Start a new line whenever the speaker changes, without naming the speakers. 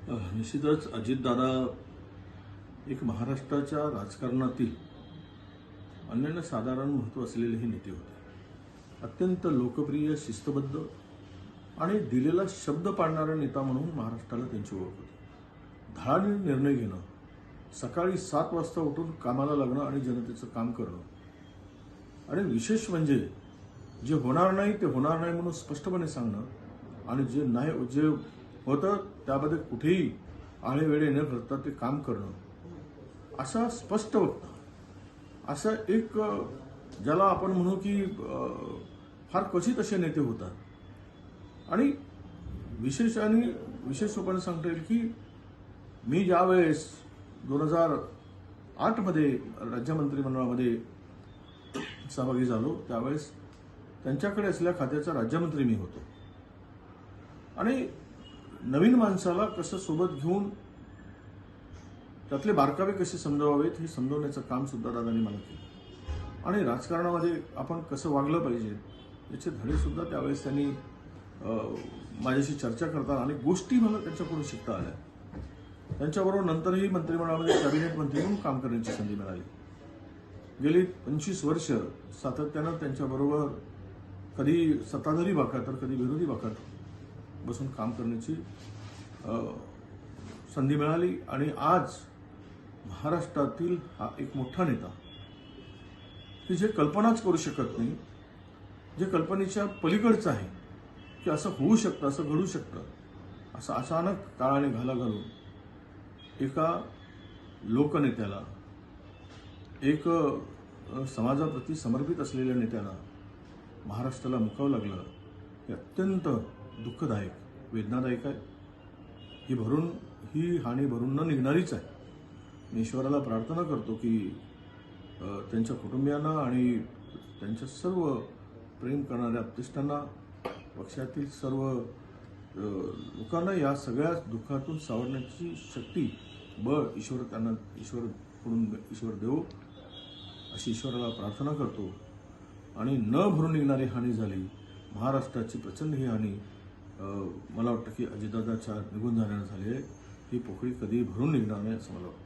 निश्चितच अजितदादा एक महाराष्ट्राच्या राजकारणातील अनन्यसाधारण महत्त्व असलेले हे नेते होते. अत्यंत लोकप्रिय, शिस्तबद्ध आणि दिलेला शब्द पाळणारा नेता म्हणून महाराष्ट्राला त्यांची ओळख होती. धडाडीने निर्णय घेणं, सकाळी 7 वाजता उठून कामाला लागणं आणि जनतेचं काम करणं आणि विशेष म्हणजे जे होणार नाही ते होणार नाही म्हणून स्पष्टपणे सांगणं आणि जे होतं त्यामध्ये कुठेही आळेवेळे न करता ते काम करणं, असा स्पष्ट वक्ता, असं एक ज्याला आपण म्हणू की फार क्वचित असे नेते होतात. आणि विशेष रूपाने सांगता येईल की मी ज्यावेळेस 2008 मध्ये राज्य मंत्रिमंडळामध्ये सहभागी झालो त्यावेळेस त्यांच्याकडे असलेल्या खात्याचा राज्यमंत्री मी होतो. आणि नवीन माणसाला कसं सोबत घेऊन त्यातले बारकावे कसे समजावावेत हे समजवण्याचं काम सुद्धा दादांनी मला केलं. आणि राजकारणामध्ये आपण कसं वागलं पाहिजे याचे धडे सुद्धा त्यावेळेस त्यांनी माझ्याशी चर्चा करताना अनेक गोष्टी मला त्यांच्याकडून शिकता आल्या. त्यांच्याबरोबर नंतरही मंत्रिमंडळामध्ये कॅबिनेट मंत्री म्हणून काम करण्याची संधी मिळाली. गेली 25 वर्ष सातत्यानं त्यांच्याबरोबर कधी सत्ताधारी बाकात तर कधी विरोधी बाकात बसून काम करण्याची संधी मिळाली. आणि आज महाराष्ट्रातील हा एक मोठा नेता की जे कल्पनाच करू शकत नाही, जे कल्पनेच्या पलीकडचं आहे की असं होऊ शकतं, असं घडू शकतं, असं अचानक काळाने घाला घालून एका लोकनेत्याला, एक समाजाप्रती समर्पित असलेल्या नेत्याला महाराष्ट्राला मुकावं लागलं हे अत्यंत दुःखदायक, वेदनादायक आहे. ही हानी भरून न निघणारीच आहे. मी ईश्वराला प्रार्थना करतो की त्यांच्या कुटुंबियांना आणि त्यांच्या सर्व प्रेम करणाऱ्या आप्तेष्टांना, पक्षातील सर्व लोकांना या सगळ्या दुःखातून सावरण्याची शक्ती, बळ ईश्वर देवो अशी ईश्वराला प्रार्थना करतो. आणि न भरून निघणारी हानी झाली, महाराष्ट्राची प्रचंड ही हानी मला वाटतं की अजितदादाच्या निघून जाण्यानं झाली आहे. ही पोकळी कधी भरून निघणार नाही असं मला वाटतं.